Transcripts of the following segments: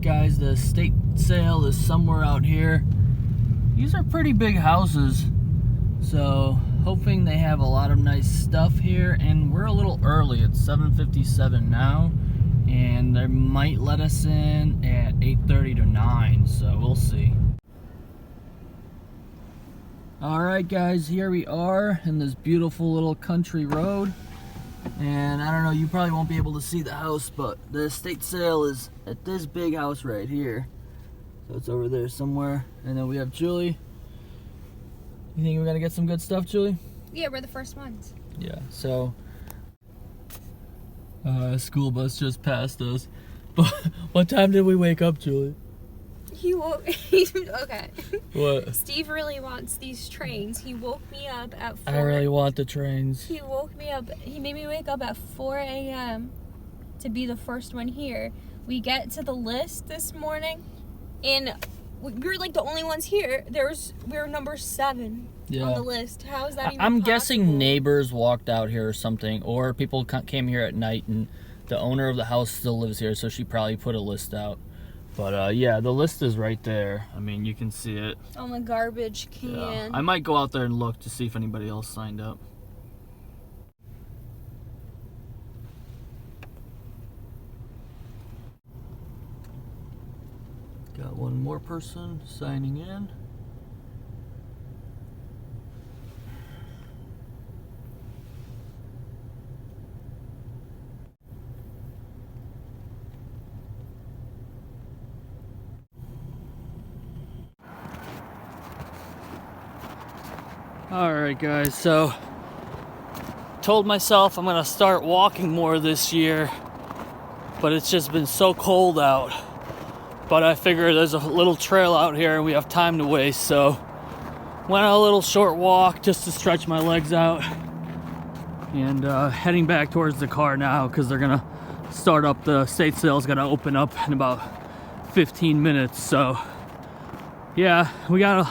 guys, the estate sale is somewhere out here. These are pretty big houses, so hoping they have a lot of nice stuff here. And we're a little early. It's 7:57 now, and they might let us in at 8:30 to 9, so we'll see. Alright guys, here we are in this beautiful little country road. And I don't know, you probably won't be able to see the house, but the estate sale is at this big house right here. So it's over there somewhere. And then we have Julie. You think we're gonna get some good stuff, Julie? Yeah, we're the first ones. Yeah, so school bus just passed us. But what time did we wake up, Julie? He woke. Okay. What? Steve really wants these trains. He woke me up at 4. I really want the trains. He woke me up. He made me wake up at 4 a.m. to be the first one here. We get to the list this morning, and we were like the only ones here. We were number 7 on the list. How is that even I'm possible? guessing neighbors walked out here or something, or people came here at night, and the owner of the house still lives here, so she probably put a list out. But yeah, the list is right there. I mean, you can see it. On the garbage can. Yeah. I might go out there and look to see if anybody else signed up. Got one more person signing in. Alright guys, so told myself I'm gonna start walking more this year, but it's just been so cold out. But I figure there's a little trail out here and we have time to waste, so went on a little short walk just to stretch my legs out. And heading back towards the car now because they're gonna start up. The estate sale's gonna open up in about 15 minutes, so yeah, we got a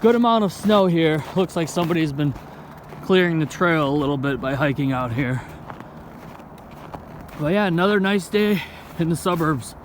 good amount of snow here. Looks like somebody's been clearing the trail a little bit by hiking out here. But yeah, another nice day in the suburbs.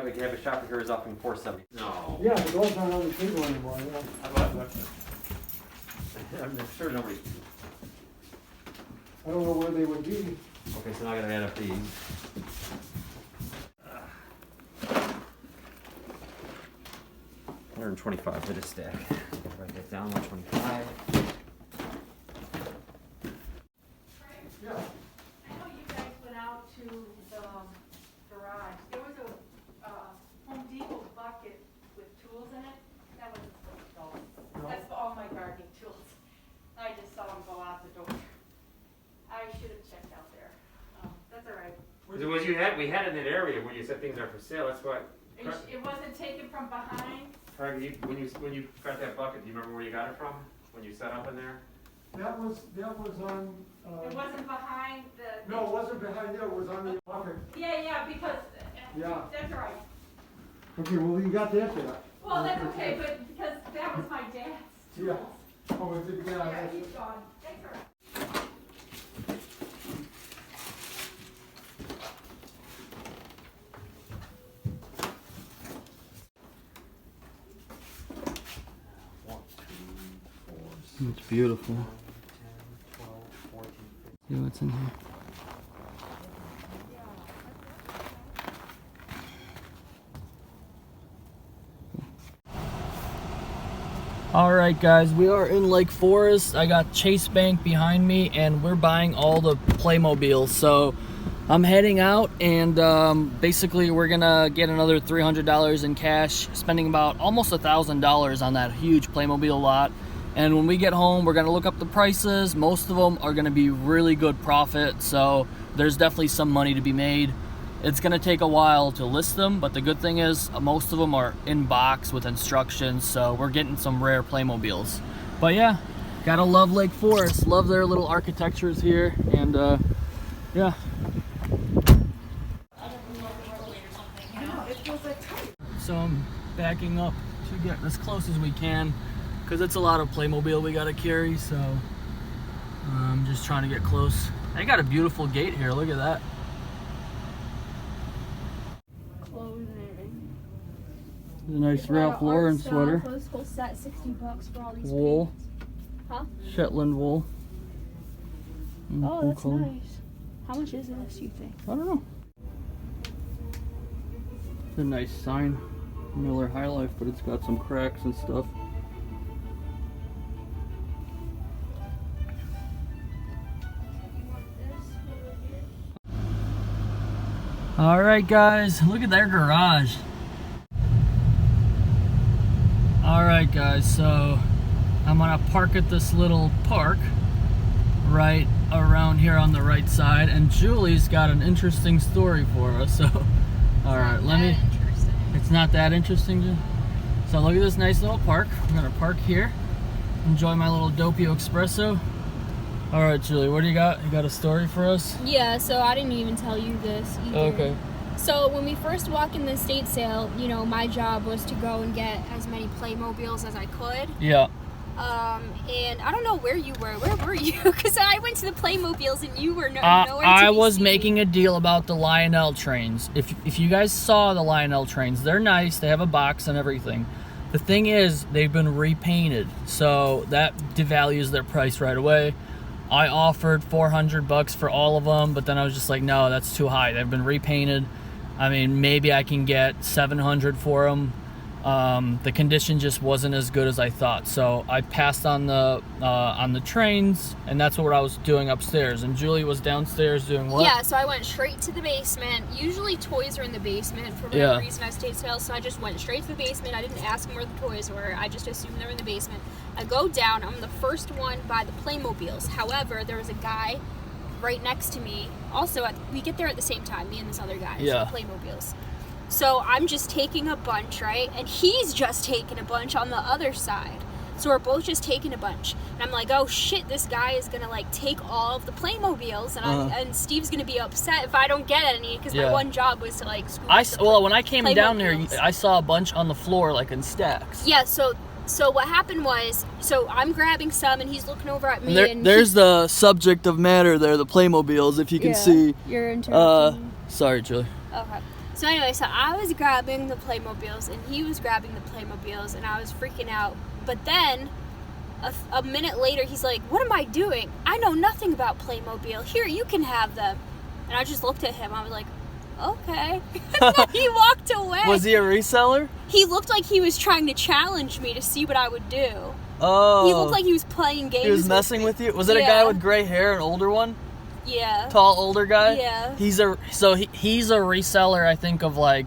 Like you have a shopper here is up in 470. No. Yeah, the doors aren't on the table anymore. Yeah. I'm sure nobody. I don't know where they would be. Okay, so now I gotta add up these. $125 for this stack. Write that down. 125. Yeah. I know you guys went out to the garage. There was a Home Depot bucket with tools in it. That wasn't supposed to go. No. That's for all my gardening tools. I just saw them go out the door. I should have checked out there. That's all right. We had in that area where you said things are for sale. That's why. It wasn't taken from behind. Craig, when you got that bucket, do you remember where you got it from? When you set up in there? That was on. It wasn't behind the. No, it wasn't behind there. It was on the bucket. Yeah, because. Yeah. That's all right. Okay, well you got that there. Well, that's okay, but because that was my dad's. Yeah. Oh, is it? Yeah, Yeah. he's gone. Thanks for. It's beautiful. 10, 12, 14, 15. See what's in here. Alright guys, we are in Lake Forest. I got Chase Bank behind me and we're buying all the Playmobiles. So I'm heading out and basically we're gonna get another $300 in cash, spending about almost $1,000 on that huge Playmobil lot. And when we get home, we're going to look up the prices. Most of them are going to be really good profit, so there's definitely some money to be made. It's going to take a while to list them, but the good thing is most of them are in box with instructions, so we're getting some rare Playmobiles. But yeah, gotta love Lake Forest. Love their little architectures here, and yeah. So I'm backing up to get as close as we can, because it's a lot of Playmobil we gotta carry, so I'm just trying to get close. They got a beautiful gate here, look at that. A nice Ralph Lauren sweater. This whole set, $60 for all these Wool. paints. Huh? Shetland wool. Oh, that's color. nice. How much is this, you think? I don't know. It's a nice sign. Miller High Life, but it's got some cracks and stuff. Alright guys, look at their garage. Alright guys, so I'm gonna park at this little park right around here on the right side, and Julie's got an interesting story for us. So alright, it's not that interesting, Julie? So look at this nice little park. I'm gonna park here, enjoy my little Doppio espresso. Alright Julie, what do you got? You got a story for us? Yeah, so I didn't even tell you this either. Okay. So when we first walked in the estate sale, you know, my job was to go and get as many Playmobiles as I could. Yeah. And I don't know where you were. Where were you? Because I went to the Playmobiles and you were nowhere to I be was seen. making a deal about the Lionel trains. If you guys saw the Lionel trains, they're nice. They have a box and everything. The thing is, they've been repainted, so that devalues their price right away. I offered $400 for all of them, but then I was just like, no, that's too high. They've been repainted. I mean, maybe I can get $700 for them. The condition just wasn't as good as I thought, so I passed on the trains, and that's what I was doing upstairs. And Julie was downstairs doing what? Yeah, so I went straight to the basement. Usually toys are in the basement for whatever reason at estate sales, so I just went straight to the basement. I didn't ask them where the toys were. I just assumed they were in the basement. I go down. I'm the first one by the Playmobiles. However, there was a guy right next to me. Also, we get there at the same time, me and this other guy. Yeah. So Playmobiles. So I'm just taking a bunch, right? And he's just taking a bunch on the other side. So we're both just taking a bunch. And I'm like, oh shit, this guy is gonna like take all of the Playmobiles, and and Steve's gonna be upset if I don't get any, because my one job was to like scoop when I came down there, I saw a bunch on the floor like in stacks. Yeah, so what happened was, so I'm grabbing some and he's looking over at me, and there's the subject of matter there, the Playmobiles, if you can see. You're interrupting. Sorry, Julie. Okay. So anyway, so I was grabbing the Playmobiles and he was grabbing the Playmobiles, and I was freaking out. But then a minute later, he's like, what am I doing? I know nothing about Playmobil. Here, you can have them. And I just looked at him. I was like, okay. And then he walked away. Was he a reseller? He looked like he was trying to challenge me to see what I would do. Oh. He looked like he was playing games. He was messing with you? Was it a guy with gray hair, an older one? Yeah. Tall, older guy? Yeah. He's a reseller, I think, of like,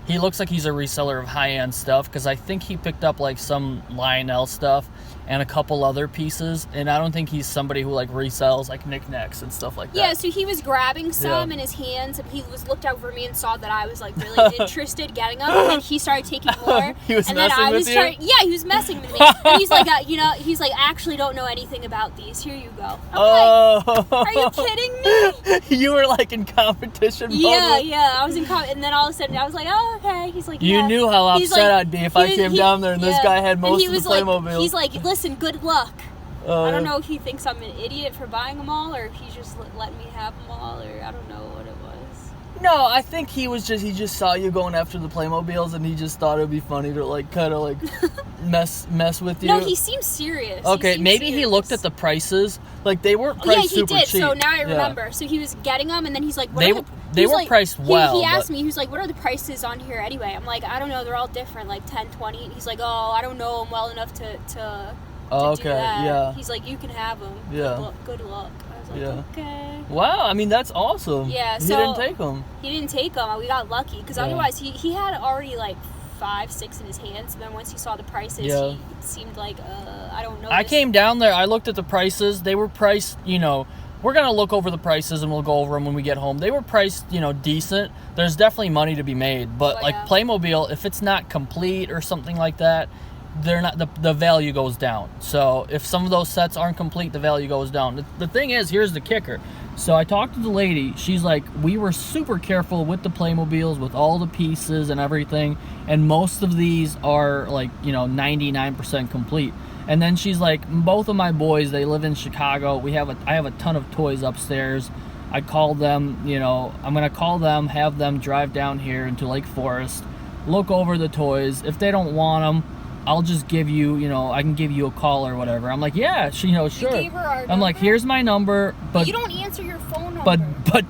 he looks like he's a reseller of high-end stuff, because I think he picked up like some Lionel stuff and a couple other pieces, and I don't think he's somebody who like resells like knickknacks and stuff like that. Yeah, so he was grabbing some in his hands, and he looked over me and saw that I was like really interested getting them, and then he started taking more. He was and messing then I was with you? Yeah, he was messing with me. And he's like, he's like, I actually don't know anything about these. Here you go. I'm like, are you kidding me? You were like in competition mode. Yeah, I was in and then all of a sudden I was like, oh, okay. He's like, You knew how upset I'd be if I came down there and this guy had most of the Playmobiles. He's like, listen, good luck. I don't know if he thinks I'm an idiot for buying them all, or if he just let me have them all, or I don't know what it was. No, I think he just saw you going after the Playmobiles, and he just thought it would be funny to like kind of like mess with you. No, he seems serious. Okay, maybe he looked at the prices. Like they weren't priced super cheap. So now I remember. So he was getting them, and then he's like, they were priced well. He asked me, he was like, what are the prices on here anyway? I'm like, I don't know, they're all different, like 10, 20. And he's like, oh, I don't know them well enough to do that. Yeah. He's like, you can have them. Yeah. Good luck. I was like, okay. Wow, I mean, that's awesome. Yeah, He didn't take them. He didn't take them. We got lucky, because otherwise he had already like 5, 6 in his hands. So then once he saw the prices, Yeah. he seemed like, I don't know. I this. came down there. I looked at the prices. They were priced, you know, we're going to look over the prices and we'll go over them when we get home. They were priced, you know, decent. There's definitely money to be made. But, like, yeah. Playmobil, if it's not complete or something like that, they're not, the value goes down. So if some of those sets aren't complete, the value goes down. The thing is, here's the kicker. So I talked to the lady. She's like, we were super careful with the Playmobils, with all the pieces and everything. And most of these are, like, you know, 99% complete. And then she's like, both of my boys, they live in Chicago. I have a ton of toys upstairs. I called them, you know, I'm going to call them, have them drive down here into Lake Forest, look over the toys. If they don't want them, I'll just give you, you know, I can give you a call or whatever. I'm like, yeah, she, you know, sure. gave her our I'm like, number? here's my number, but You don't answer your phone number. but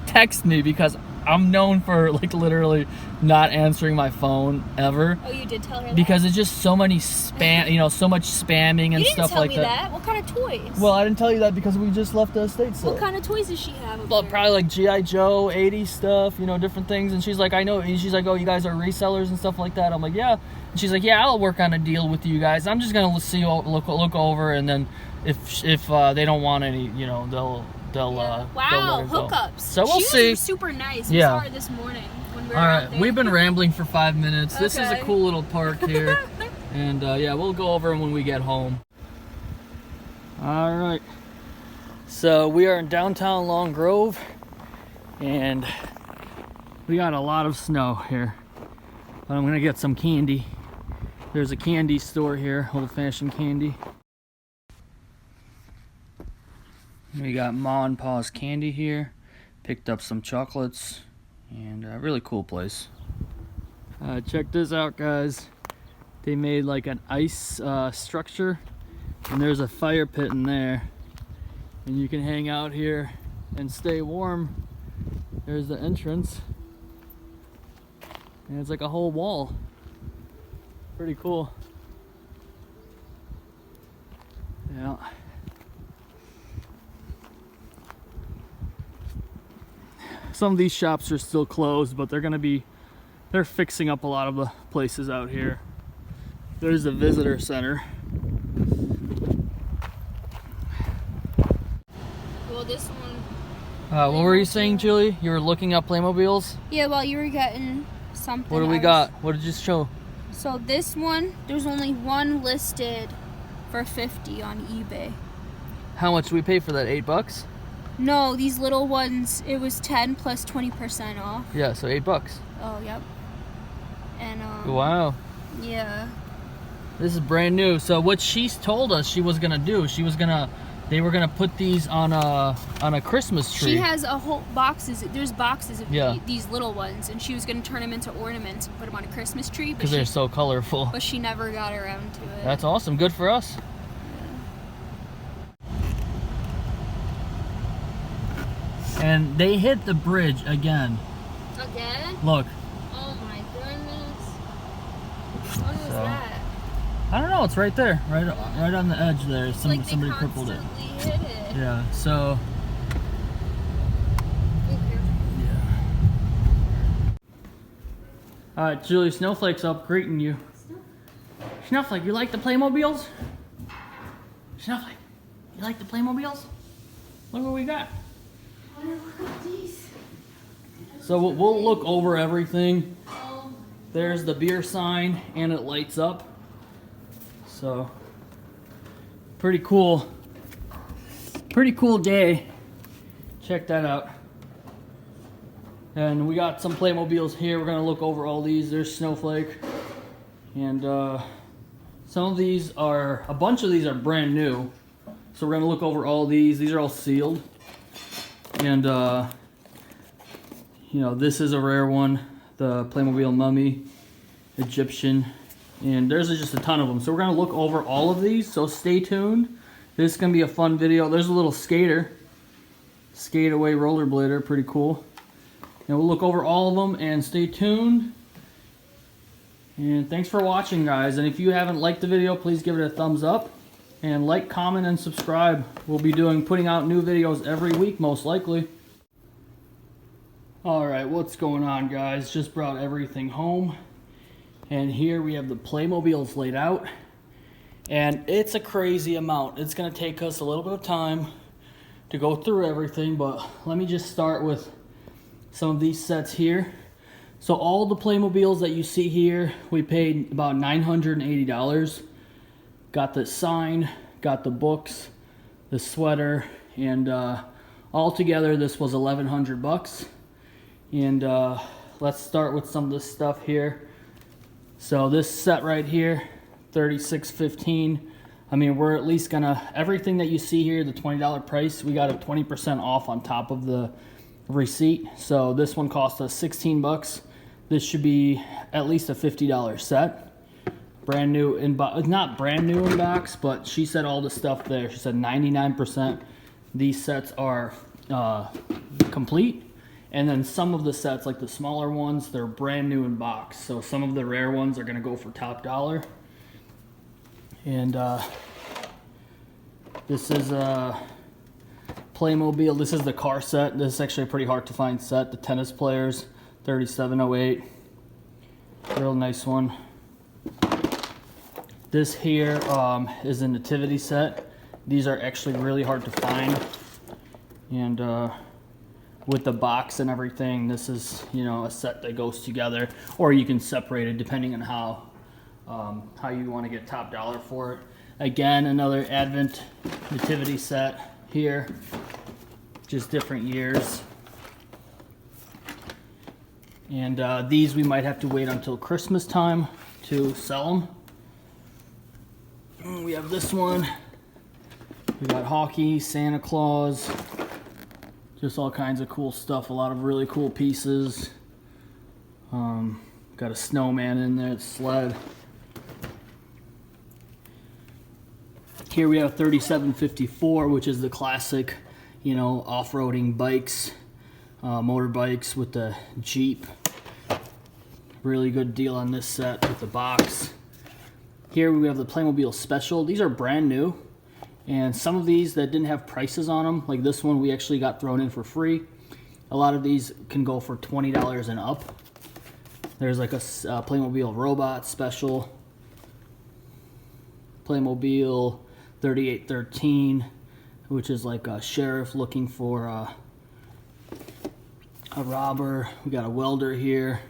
text me, because I'm known for, like, literally not answering my phone ever, Oh, you did tell her that? because it's just so many spam, you know, so much spamming and you didn't stuff tell like me that. that. What kind of toys? Well, I didn't tell you that because we just left the estate sale. What kind of toys does she have? Up Well, there? probably like G.I. Joe, 80s stuff, you know, different things. And she's like, I know. And she's like, oh, you guys are resellers and stuff like that. I'm like, yeah. And she's like, yeah, I'll work on a deal with you guys. I'm just gonna see, look over, and then if they don't want any, you know, they'll Wow, let her go. hookups. So we'll she see. Was super nice. Yeah. We saw her this morning when we were All out right, there. we've been rambling for 5 minutes. This is a Okay. cool little park here, and yeah, we'll go over them when we get home. All right, so we are in downtown Long Grove, and we got a lot of snow here. But I'm gonna get some candy. There's a candy store here, old-fashioned candy. We got Ma and Pa's Candy here. Picked up some chocolates, and a really cool place. Check this out, guys. They made like an ice structure, and there's a fire pit in there, and you can hang out here and stay warm. There's the entrance, and it's like a whole wall. Pretty cool. Yeah. Some of these shops are still closed, but they're fixing up a lot of the places out here. There's the visitor center. Well, this one. What were you saying, Julie? You were looking up Playmobiles? Yeah, well, you were getting something. What do we got? What did you show? So this one, there's only one listed for $50 on eBay. How much did we pay for that? $8? No, these little ones, it was 10 plus 20% off. Yeah, so $8. Oh, yep. And Wow. yeah. This is brand new. So what she's told us she was gonna do, they were gonna put these on a Christmas tree. She has a whole there's boxes of Yeah. these little ones, and she was going to turn them into ornaments and put them on a Christmas tree, because they're so colorful. but she never got around to it. That's awesome. Good for us. And they hit the bridge again. Again? Look. Oh my goodness. When was So, that? I don't know. It's right there, right on the edge there. It's like Somebody they crippled it. constantly hit it. Yeah. So. Yeah. All right, Julie. Snowflake's up greeting you. Snowflake, you like the Playmobiles? Snowflake, you like the Playmobiles? Look what we got. Look at these. So we'll look over everything. Oh, There's the beer sign, and it lights up. So, pretty cool. Pretty cool day. Check that out. And we got some Playmobiles here. We're gonna look over all these. There's Snowflake. And some of these are, a bunch of these are brand new. So we're gonna look over all these. These are all sealed. And you know, this is a rare one, the Playmobil Mummy, Egyptian, and there's just a ton of them. So we're gonna look over all of these, so stay tuned. This is gonna be a fun video. There's a little skater, skate away rollerblader, pretty cool. And we'll look over all of them, and stay tuned. And thanks for watching, guys. And if you haven't liked the video, please give it a thumbs up. And like, comment, and subscribe. We'll be putting out new videos every week, most likely. Alright, what's going on, guys? Just brought everything home. And here we have the Playmobiles laid out. And it's a crazy amount. It's gonna take us a little bit of time to go through everything, but let me just start with some of these sets here. So all the Playmobiles that you see here, we paid about $980. Got the sign, got the books, the sweater, and all together this was 1,100 bucks. And let's start with some of this stuff here. So this set right here, $36.15. I mean, we're at least gonna, everything that you see here, the $20 price, we got a 20% off on top of the receipt. So this one cost us 16 bucks. This should be at least a $50 set. Brand new in box, not brand new in box, but she said all the stuff there. She said 99% these sets are complete. And then some of the sets, like the smaller ones, they're brand new in box. So some of the rare ones are gonna go for top dollar. And this is a Playmobil. This is the car set. This is actually a pretty hard to find set. The tennis players, $37.08. Real nice one. This here is a nativity set. These are actually really hard to find. And with the box and everything, this is, you know, a set that goes together, or you can separate it depending on how you want to get top dollar for it. Again, another Advent nativity set here, just different years. And these we might have to wait until Christmas time to sell them. We have this one. We got hockey, Santa Claus, just all kinds of cool stuff. A lot of really cool pieces. Got a snowman in there, sled. Here we have 3754, which is the classic, you know, off-roading bikes, motorbikes with the Jeep. Really good deal on this set with the box. Here we have the Playmobil Special. These are brand new, and some of these that didn't have prices on them, like this one, we actually got thrown in for free. A lot of these can go for $20 and up. There's like a Playmobil Robot Special, Playmobil 3813, which is like a sheriff looking for a robber. We got a welder here.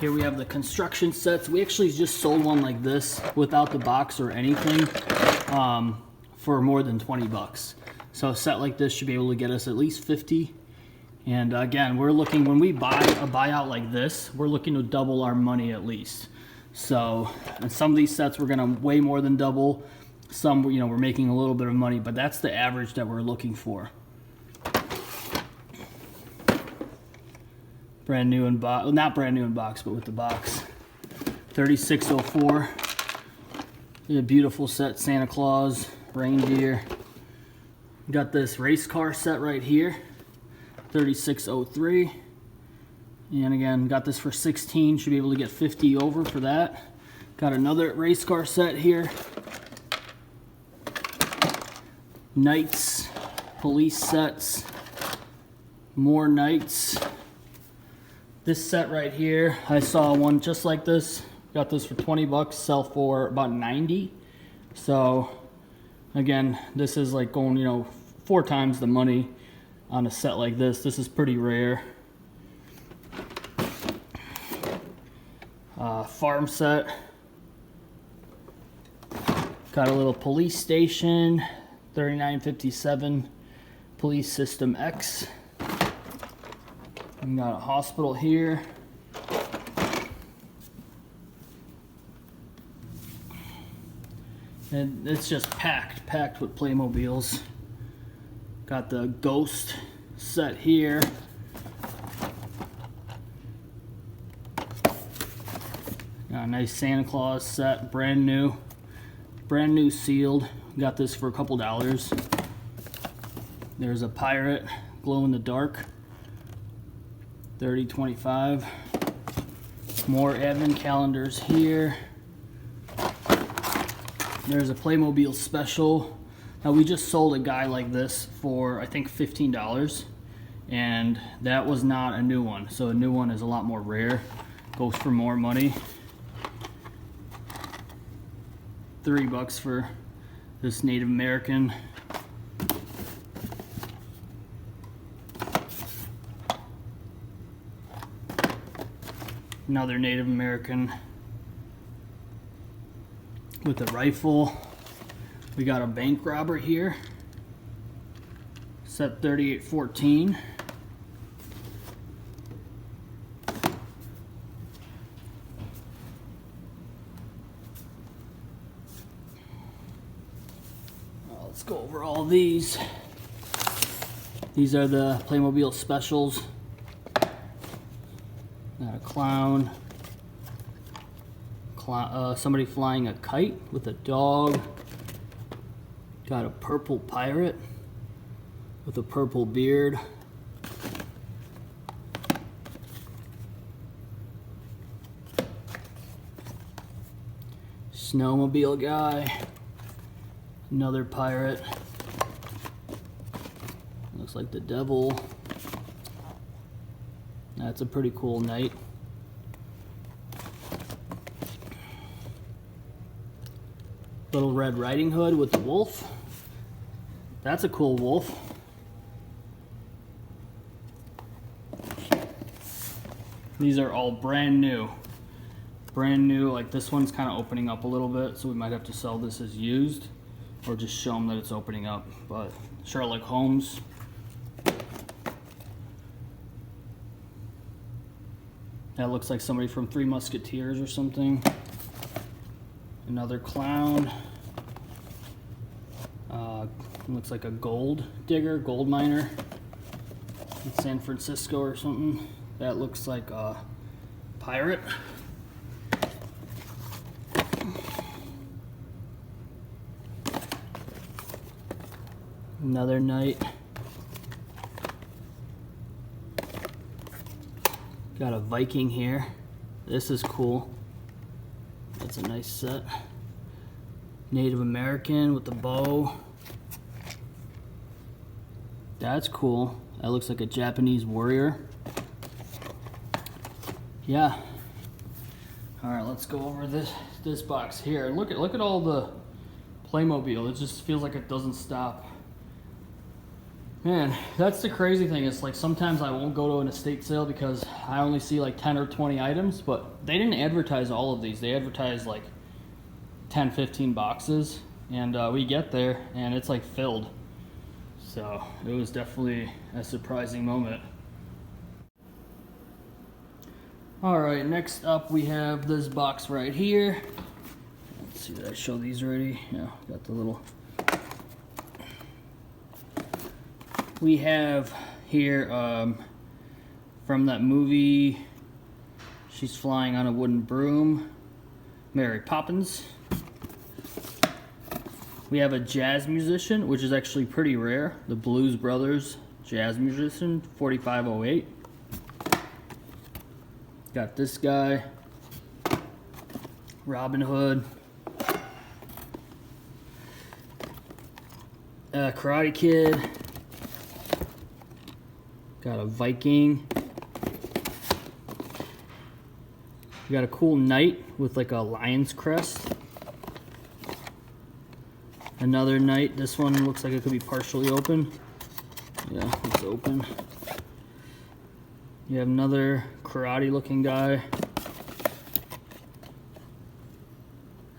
Here we have the construction sets. We actually just sold one like this without the box or anything for more than 20 bucks. So a set like this should be able to get us at least 50. And again, we're looking, when we buy a buyout like this, we're looking to double our money at least. So, and some of these sets we're gonna way more than double. Some, you know, we're making a little bit of money, but that's the average that we're looking for. Brand new in box, well, not brand new in box, but with the box. 3604. A beautiful set, Santa Claus, reindeer. Got this race car set right here, 3603. And again, got this for 16, should be able to get 50 over for that. Got another race car set here. Knights, police sets, more knights. This set right here, I saw one just like this. Got this for 20 bucks, sell for about 90. So again, this is like going, you know, 4 times the money on a set like this. This is pretty rare. Farm set. Got a little police station, 3957 Police System X. We got a hospital here. And it's just packed with Playmobiles. Got the Ghost set here. Got a nice Santa Claus set, brand new sealed. Got this for a couple dollars. There's a pirate, glow in the dark, $30.25. More advent calendars here. There's a Playmobil Special. Now we just sold a guy like this for I think $15, and that was not a new one. So a new one is a lot more rare, goes for more money. $3 for this Native American. Another Native American with a rifle. We got a bank robber here. Set 3814. Let's go over all these. These are the Playmobil Specials. Got a clown. Somebody flying a kite with a dog. Got a purple pirate with a purple beard. Snowmobile guy. Another pirate. Looks like the devil. That's a pretty cool knight. Little Red Riding Hood with the wolf. That's a cool wolf. These are all brand new. Brand new, like this one's kind of opening up a little bit, so we might have to sell this as used or just show them that it's opening up. But Sherlock Holmes. That looks like somebody from Three Musketeers or something. Another clown. Looks like a gold digger, gold miner in San Francisco or something. That looks like a pirate. Another knight. Got a Viking here. This is cool. That's a nice set. Native American with the bow. That's cool. That looks like a Japanese warrior. Yeah. All right, let's go over this box here. Look at all the Playmobil. It just feels like it doesn't stop. Man, that's the crazy thing. It's like sometimes I won't go to an estate sale because I only see like 10 or 20 items, but they didn't advertise all of these. They advertised like 10, 15 boxes, and we get there and it's like filled. So it was definitely a surprising moment. All right, next up we have this box right here. Let's see, did I show these already? Yeah, got the little... We have here from that movie, she's flying on a wooden broom, Mary Poppins. We have a jazz musician, which is actually pretty rare, the Blues Brothers jazz musician, 4508. Got this guy, Robin Hood, Karate Kid. Got a Viking. We got a cool knight with like a lion's crest. Another knight. This one looks like it could be partially open. Yeah, it's open. You have another karate looking guy.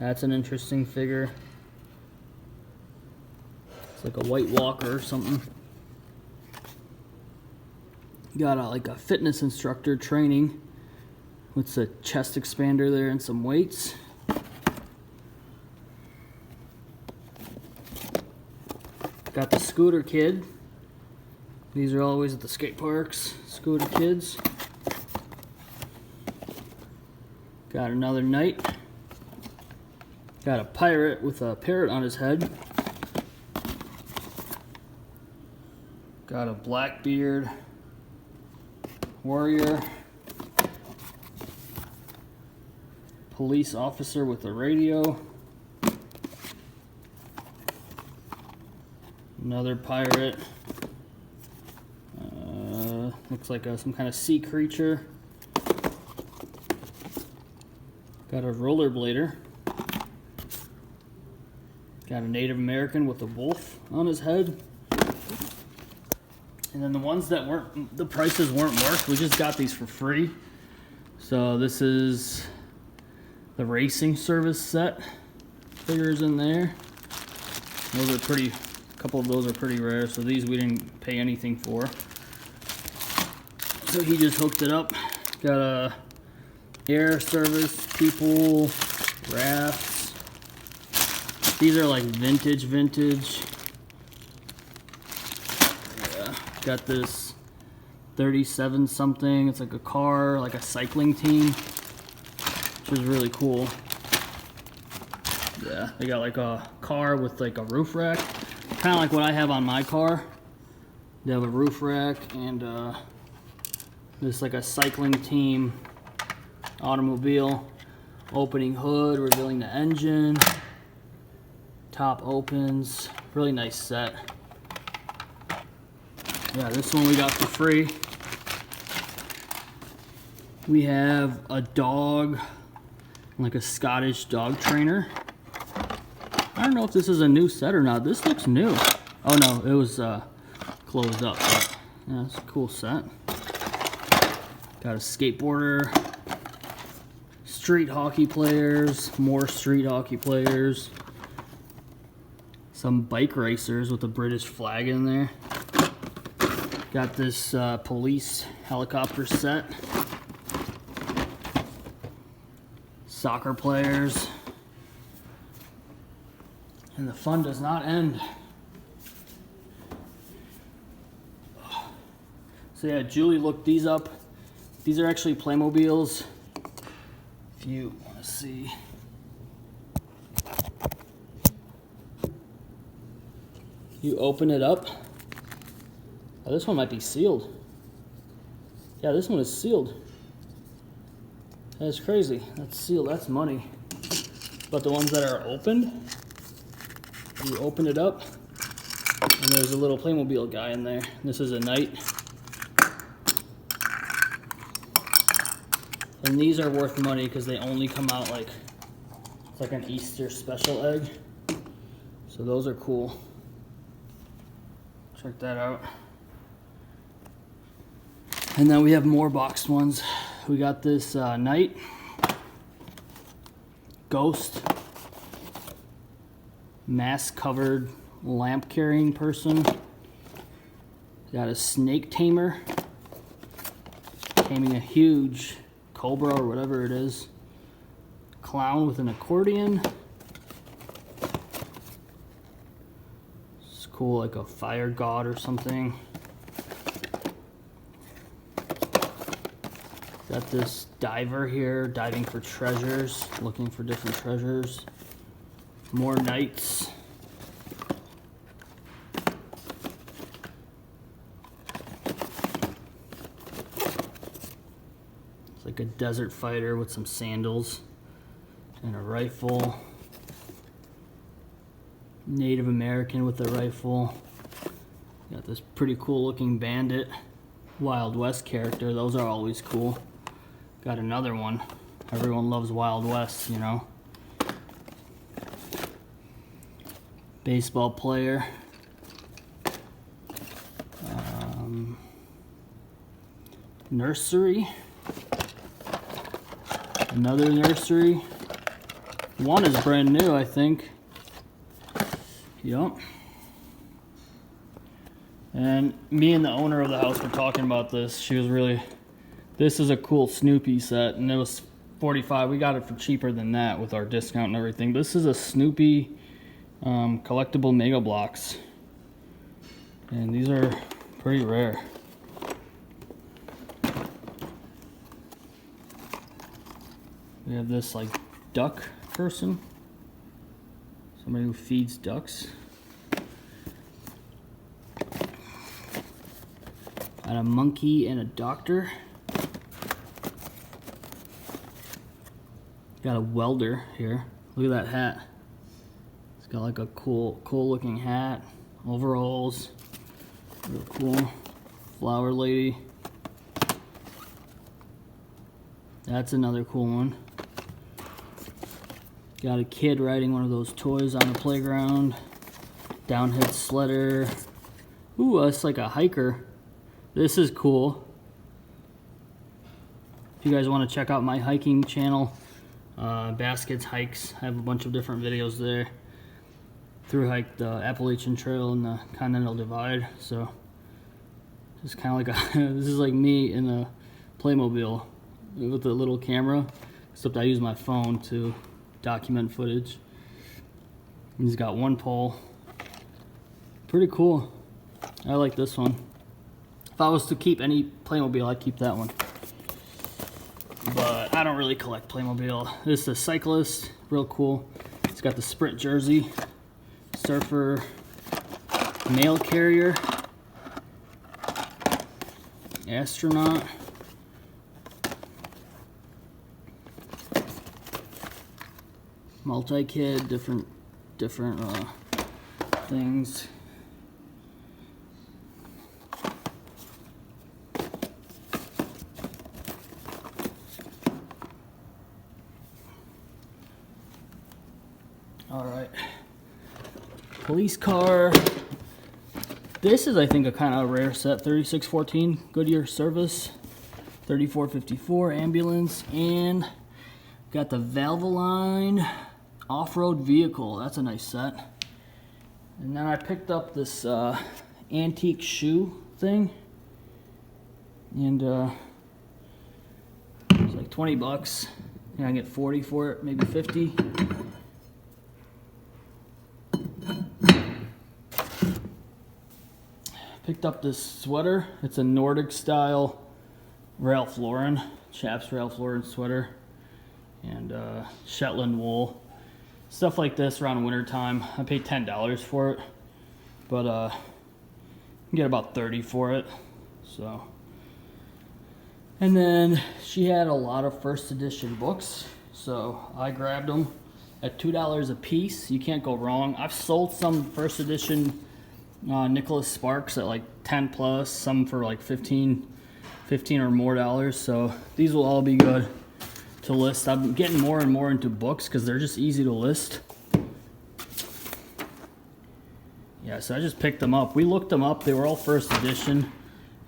That's an interesting figure. It's like a White Walker or something. Got like a fitness instructor training with a chest expander there and some weights. Got the scooter kid. These are always at the skate parks, scooter kids. Got another knight. Got a pirate with a parrot on his head. Got a Blackbeard warrior. Police officer with a radio. Another pirate. Looks like some kind of sea creature. Got a rollerblader. Got a Native American with a wolf on his head. And then the ones that weren't, the prices weren't marked, we just got these for free. So this is the racing service set figures in there. Those are pretty, a couple of those are pretty rare, so these we didn't pay anything for. So he just hooked it up. Got a air service, people, rafts. These are like vintage. Yeah, got this 37 something. It's like a car, like a cycling team, which is really cool. Yeah, they got like a car with like a roof rack, kind of like what I have on my car. They have a roof rack and this like a cycling team automobile. Opening hood, revealing the engine. Top opens. Really nice set. Yeah, this one we got for free. We have a dog, like a Scottish dog trainer. I don't know if this is a new set or not. This looks new. Oh no, it was closed up. But yeah, it's a cool set. Got a skateboarder. Street hockey players. More street hockey players. Some bike racers with a British flag in there. Got this police helicopter set. Soccer players. And the fun does not end. So yeah, Julie looked these up. These are actually Playmobils. If you want to see. You open it up. Oh, this one might be sealed. Yeah, this one is sealed. That's crazy. That's sealed. That's money. But the ones that are opened, you open it up, and there's a little Playmobil guy in there. This is a knight. And these are worth money because they only come out like, it's like an Easter special egg. So those are cool. Check that out. And then we have more boxed ones. We got this knight, ghost, mask covered lamp carrying person. Got a snake tamer, taming a huge cobra or whatever it is. Clown with an accordion. It's cool, like a fire god or something. Got this diver here, diving for treasures, looking for different treasures. More knights. It's like a desert fighter with some sandals and a rifle. Native American with a rifle. Got this pretty cool looking bandit. Wild West character, those are always cool. Got another one. Everyone loves Wild West, you know. Baseball player. Nursery. Another nursery. One is brand new, I think. Yep. And me and the owner of the house were talking about this. She was really, this is a cool Snoopy set, and it was $45. We got it for cheaper than that with our discount and everything. This is a Snoopy collectible Mega Blocks, and these are pretty rare. We have this like duck person, somebody who feeds ducks. Got a monkey and a doctor. Got a welder here. Look at that hat. It's got like a cool looking hat. Overalls. Real cool. Flower lady. That's another cool one. Got a kid riding one of those toys on the playground. Downhead sledder. Ooh, it's like a hiker. This is cool. If you guys want to check out my hiking channel, Baskets Hikes, I have a bunch of different videos there. Through hike the Appalachian Trail and the Continental Divide. So it's kind of like this is like me in a Playmobil with a little camera, except I use my phone to document footage. He's got one pole. Pretty cool. I like this one. If I was to keep any Playmobil, I'd keep that one. But I don't really collect Playmobil. This is a cyclist, real cool. It's got the Sprint jersey, surfer, mail carrier, astronaut, multi-kid, different things. All right, police car. This is, I think, a kind of rare set. 3614 Goodyear Service, 3454 ambulance, and got the Valvoline off-road vehicle. That's a nice set. And then I picked up this antique shoe thing, and it's like 20 bucks. And I get 40 for it, maybe 50. Picked up this sweater. It's a Nordic style Ralph Lauren, Chaps Ralph Lauren sweater, and Shetland wool. Stuff like this around winter time. I paid $10 for it, but you can get about 30 for it. So, and then she had a lot of first edition books, so I grabbed them at $2 a piece. You can't go wrong. I've sold some first edition Nicholas Sparks at like 10 plus, some for like 15 or more dollars. So these will all be good to list. I'm getting more and more into books because they're just easy to list. Yeah, so I just picked them up. We looked them up. They were all first edition,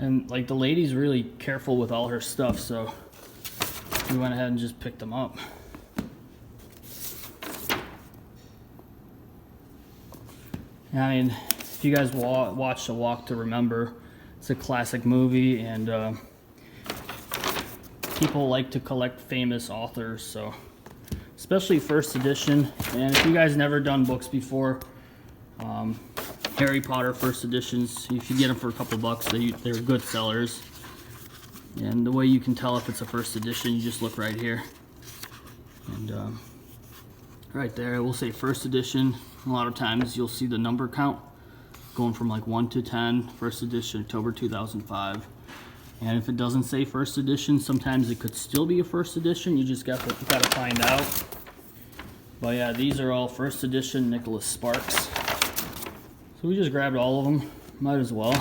and like the lady's really careful with all her stuff, so we went ahead and just picked them up. I mean, if you guys watched A Walk to Remember, it's a classic movie, and people like to collect famous authors, so especially first edition. And if you guys never done books before, Harry Potter first editions, if you get them for a couple bucks, they're good sellers. And the way you can tell if it's a first edition, you just look right here, and right there, we'll say first edition. A lot of times you'll see the number count going from like 1 to 10, first edition, October 2005. And if it doesn't say first edition, sometimes it could still be a first edition. You just gotta find out. But yeah, these are all first edition Nicholas Sparks. So we just grabbed all of them. Might as well.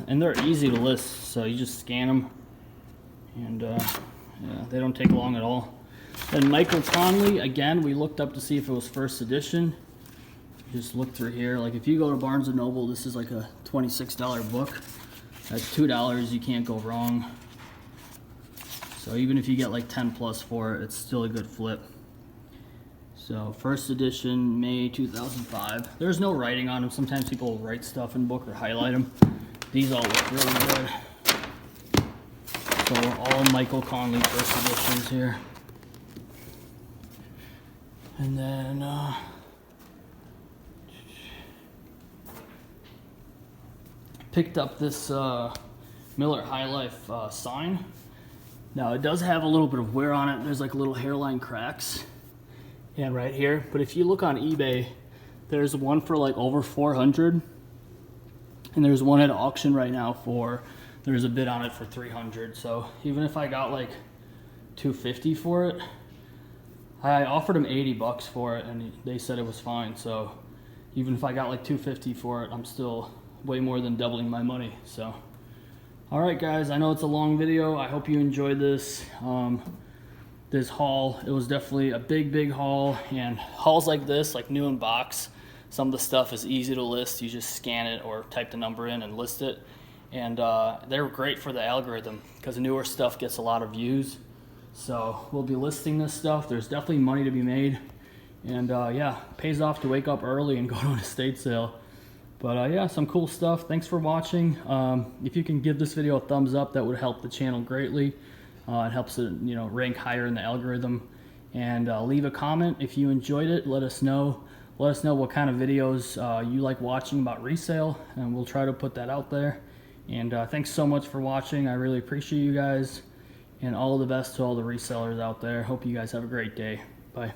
And they're easy to list, so you just scan them, and yeah, they don't take long at all. Then Michael Conley, again, we looked up to see if it was first edition. Just look through here. Like if you go to Barnes & Noble, this is like a $26 book. At $2, you can't go wrong. So even if you get like 10 plus for it, it's still a good flip. So first edition, May 2005. There's no writing on them. Sometimes people write stuff in book or highlight them. These all look really good. So all Michael Conley first editions here. And then picked up this Miller High Life sign. Now it does have a little bit of wear on it. There's like little hairline cracks. Yeah, right here. But if you look on eBay, there's one for like over 400. And there's one at auction right now there's a bid on it for 300. So even if I got like $250 for it. I offered them $80 for it, and they said it was fine. So even if I got like $250 for it, I'm still way more than doubling my money. So, all right, guys, I know it's a long video. I hope you enjoyed this. This haul, it was definitely a big haul, and hauls like this, like new in box, some of the stuff is easy to list. You just scan it or type the number in and list it, and they're great for the algorithm because newer stuff gets a lot of views. So we'll be listing this stuff. There's definitely money to be made, and yeah, pays off to wake up early and go to an estate sale. But yeah, some cool stuff. Thanks for watching. If you can give this video a thumbs up, that would help the channel greatly. It helps it, you know, rank higher in the algorithm. And leave a comment if you enjoyed it. Let us know. Let us know what kind of videos you like watching about resale, and we'll try to put that out there. And thanks so much for watching. I really appreciate you guys, and all the best to all the resellers out there. Hope you guys have a great day. Bye.